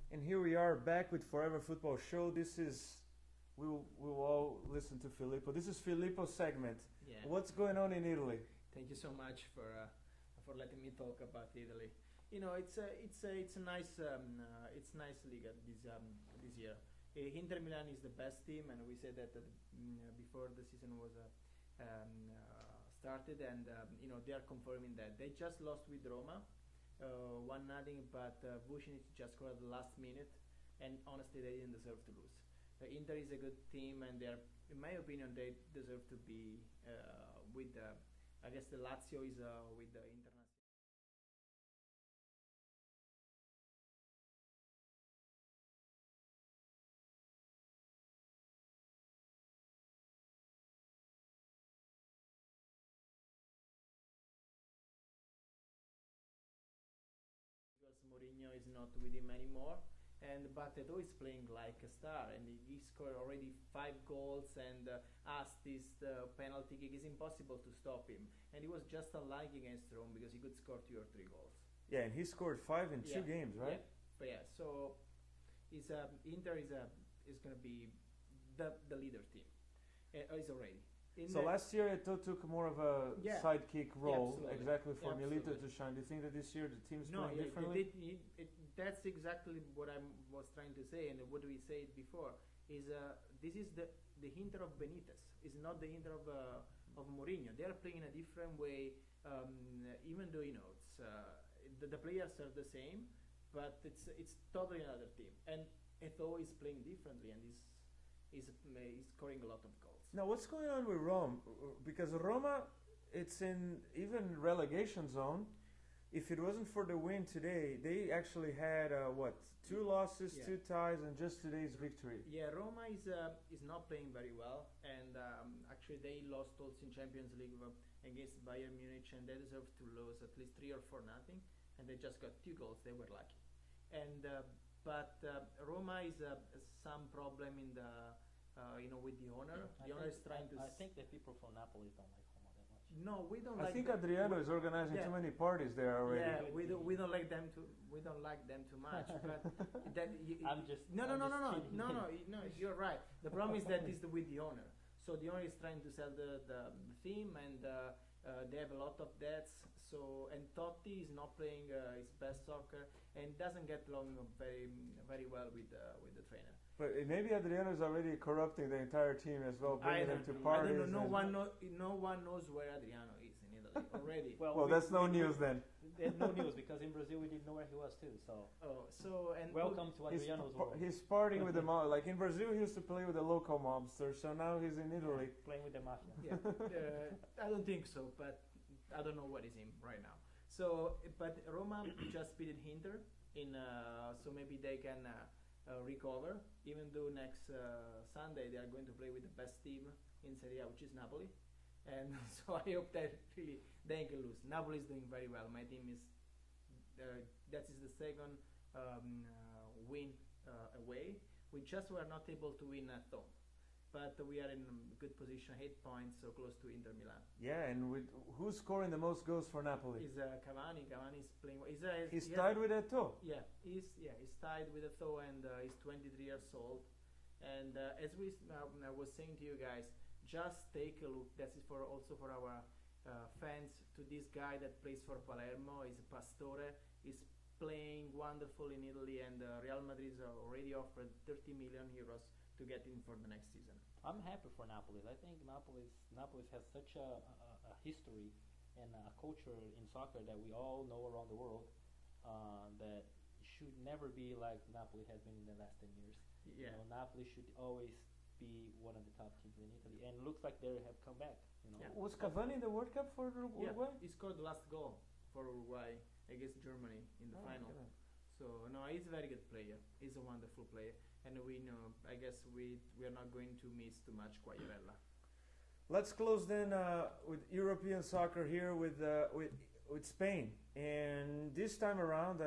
And here we are back with Forever Football Show. This is we'll all listen to Filippo. This is Filippo's segment. Yeah. What's going on in Italy? Thank you so much for letting me talk about Italy. You know, it's a nice Liga this year. Inter Milan is the best team, and we said that before the season was started, and you know, they are confirming that. They just lost with Roma, 1-0, but Vucinic just scored at the last minute, and honestly, they didn't deserve to lose. Inter is a good team, and they are, in my opinion, they deserve to be with. I guess the Lazio is with the international. Because Mourinho is not with him anymore, and Barreto is playing like a star, and he scored already 5 goals and assists. The penalty kick is impossible to stop him, and he was just unlucky against Rome because he could score 2 or 3 goals. Yeah, and he scored 5 in 2 games, right? Yeah, but yeah. So, Inter is gonna be the leader team. Is already. So last year Eto'o took more of a sidekick role, exactly for Milito to shine. Do you think that this year the team's playing differently? That's exactly what I was trying to say, and what we said before is this is the Inter of Benitez. It's not the Inter of Mourinho. They are playing in a different way, even though, you know, it's the players are the same, but it's totally another team. And Eto'o is playing differently, and is scoring a lot of goals. Now, what's going on with Rome? Because Roma, it's in even relegation zone. If it wasn't for the win today, they actually had 2 losses, 2 ties, and just today's victory. Yeah, Roma is not playing very well, and actually they lost also in Champions League against Bayern Munich, and they deserve to lose at least 3 or 4-0, and they just got 2 goals. They were lucky, and but Roma is some problem in the you know, with the owner. The owner is trying to. I think that people from Napoli don't like Roma that much. No, we don't. I like think them. Adriano is organizing too many parties there already. Yeah, we don't like them too. We don't like them too much. But that I'm just no. You're right. The problem is that is with the owner. So the owner is trying to sell the theme, and they have a lot of debts. So, and Totti is not playing his best soccer, and doesn't get along very well with the trainer. But maybe Adriano is already corrupting the entire team as well, bringing them to parties. I don't know. No one knows where Adriano is in Italy already. well, that's no news then. There's no news because in Brazil we didn't know where he was too. So and welcome to Adriano's world. He's partying with the mob. Like in Brazil, he used to play with the local mobster. So now he's in Italy playing with the mafia. Yeah, I don't think so, but I don't know what is him right now. So, but Roma just beat Inter in, so maybe they can recover. Even though next Sunday they are going to play with the best team in Serie A, which is Napoli, and so I hope that really they can lose. Napoli is doing very well. My team is that is the second win away. We just were not able to win at home. But we are in a good position, 8 points, so close to Inter Milan. Yeah, and who's scoring the most goals for Napoli? Is Cavani. Cavani is playing. He's tied with Eto'o. Yeah, he's tied with Eto'o, and he's 23 years old. And as I was saying to you guys, just take a look. That is also for our fans. To this guy that plays for Palermo, is Pastore. He's playing wonderful in Italy, and Real Madrid has already offered 30 million euros to get in for the next season. I'm happy for Napoli. I think Napoli has such a history and a culture in soccer that we all know around the world that should never be like Napoli has been in the last 10 years. Yeah. You know, Napoli should always be one of the top teams in Italy, and looks like they have come back. You know, Was Cavani in the World Cup for Uruguay? Yeah, he scored the last goal for Uruguay against Germany in the final. Okay. So no, he's a very good player. He's a wonderful player, and we know. I guess we are not going to miss too much Quagliarella. Let's close then with European soccer here with Spain, and this time around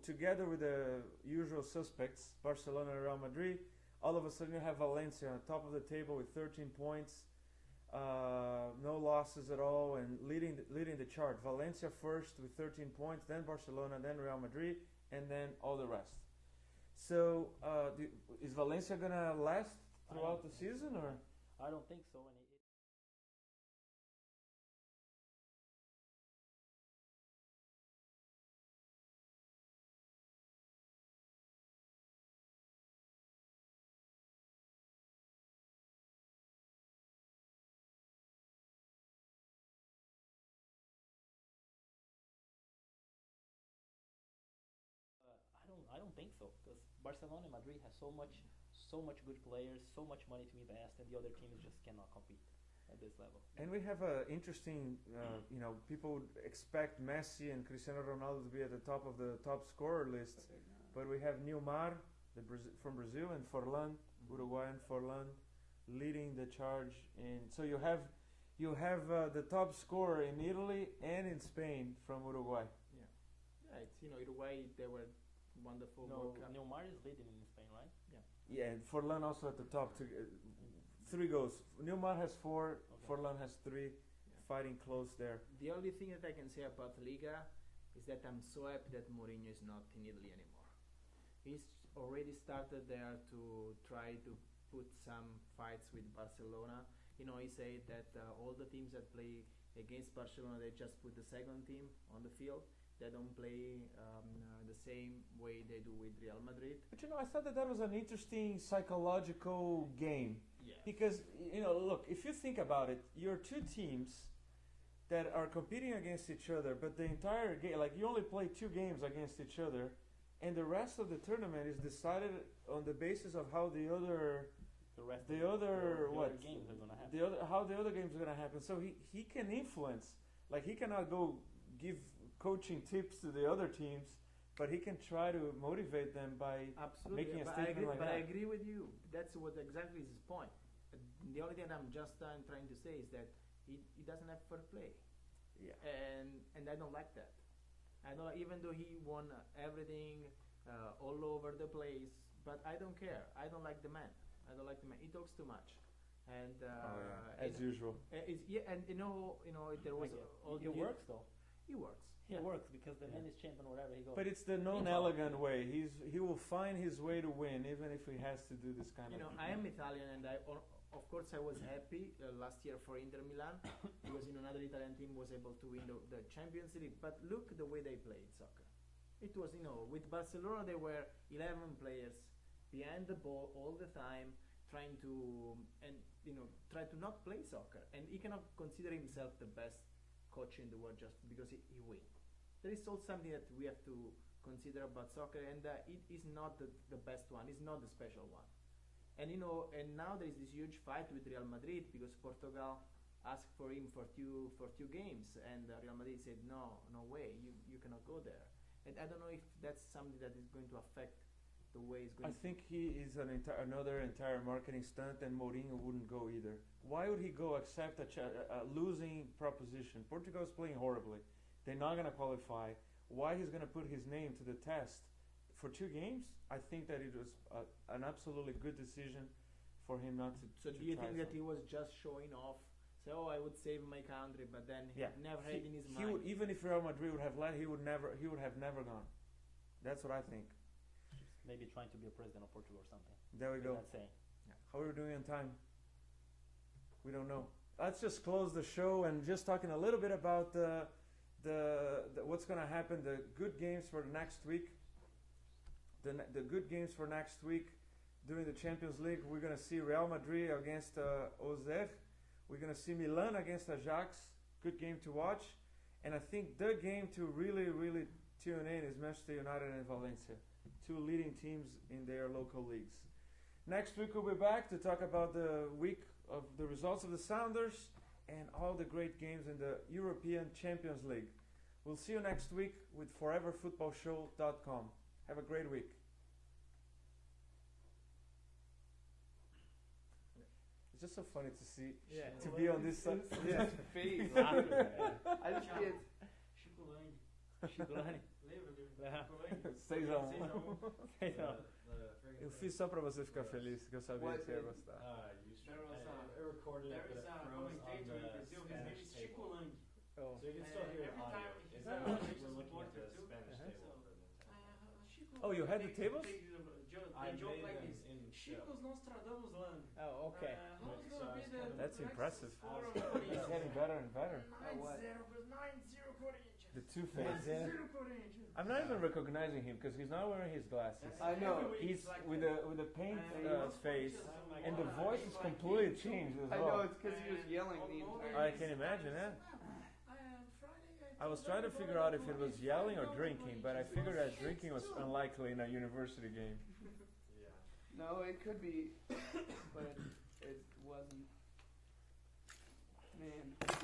together with the usual suspects, Barcelona and Real Madrid. All of a sudden you have Valencia on top of the table with 13 points, no losses at all, and leading the chart. Valencia first with 13 points, then Barcelona, then Real Madrid, and then all the rest. So, is Valencia gonna last throughout the season, or? I don't think so. And I don't think so because Barcelona and Madrid have so much good players, so much money to invest, and the other teams just cannot compete at this level. And we have a interesting, people would expect Messi and Cristiano Ronaldo to be at the top of the top scorer list, but we have Neymar, from Brazil, and Forlan, Uruguayan Forlan, leading the charge. And so you have the top scorer in Italy and in Spain from Uruguay. Yeah, it's Uruguay. They were wonderful. No, Neymar is leading in Spain, right? Yeah, and Forlan also at the top. 3 goals. Neymar has 4. Okay. Forlan has 3. Fighting close there. The only thing that I can say about Liga is that I'm so happy that Mourinho is not in Italy anymore. He's already started there to try to put some fights with Barcelona. He said that all the teams that play against Barcelona, they just put the second team on the field. They don't play the same way they do with Real Madrid. But I thought that was an interesting psychological game. Yeah. Because, look, if you think about it, you're 2 teams that are competing against each other, but the entire game, like you only play 2 games against each other, and the rest of the tournament is decided on the basis of how the other games are going to happen. How the other games are going to happen. So he can influence. Like he cannot go give coaching tips to the other teams, but he can try to motivate them by making a statement like that. But I agree with you. That's what exactly is his point. The only thing I'm just trying to say is that he doesn't have fair play. Yeah. And I don't like that. I know, even though he won everything all over the place, but I don't care. I don't like the man. He talks too much. And as usual. And there was it works though. He works. It works because the man is champion wherever he goes. But it's the non-elegant way. He will find his way to win, even if he has to do this kind of. I am Italian, and of course I was happy last year for Inter Milan because another Italian team was able to win the Champions League. But look the way they played soccer. It was with Barcelona there were 11 players behind the ball all the time, trying to try to not play soccer, and he cannot consider himself the best coach in the world just because he wins. There is also something that we have to consider about soccer, and it is not the best one. It's not the special one. And and now there is this huge fight with Real Madrid because Portugal asked for him for two games, and Real Madrid said no way, you cannot go there. And I don't know if that's something that is going to affect the way it's going. I think he is another entire marketing stunt, and Mourinho wouldn't go either. Why would he go accept a losing proposition? Portugal is playing horribly. They're not going to qualify. Why he's going to put his name to the test for 2 games? I think that it was an absolutely good decision for him not to. So do you think that he was just showing off? So I would save my country, but then he never had in his mind. Would, even if Real Madrid would have led, he would have never gone. That's what I think. Maybe trying to be a president of Portugal or something. There we go. Yeah. How are we doing on time? We don't know. Let's just close the show and just talking a little bit about the what's going to happen. The good games for next week. The good games for next week during the Champions League. We're going to see Real Madrid against Auxerre. We're going to see Milan against Ajax. Good game to watch. And I think the game to really, really tune in is Manchester United and Valencia. 2 leading teams in their local leagues. Next week we'll be back to talk about the week of the results of the Sounders and all the great games in the European Champions League. We'll see you next week with foreverfootballshow.com. Have a great week. It's just so funny to see, to be on this side. Yeah. I just did. Seisão. Eu fiz só pra você ficar feliz, que eu sabia que você ia gostar. I recorded it, but it froze on the Spanish table. Oh. So you can still hear audio. We're looking at the Spanish table for the entire. Oh, you had the tables? they joke made like them this. in the show. Chicos Nostradamus land. Oh, okay. How's So gonna be it's the kind of- That's next impressive. score of It's Corinthians? getting better and better. 9-0 Corinthians. The two-face. 9-0 Corinthians. I'm not even recognizing him because he's not wearing his glasses. I know. Every week He's it's like with that. a paint And face, and the Corinthians voice is like completely this. changed as I know well. it's because he was yelling the entire I can imagine that. I was trying to figure out if it was yelling or drinking, but I figured that drinking was unlikely in a university game. Yeah. No, it could be, but it wasn't. Man.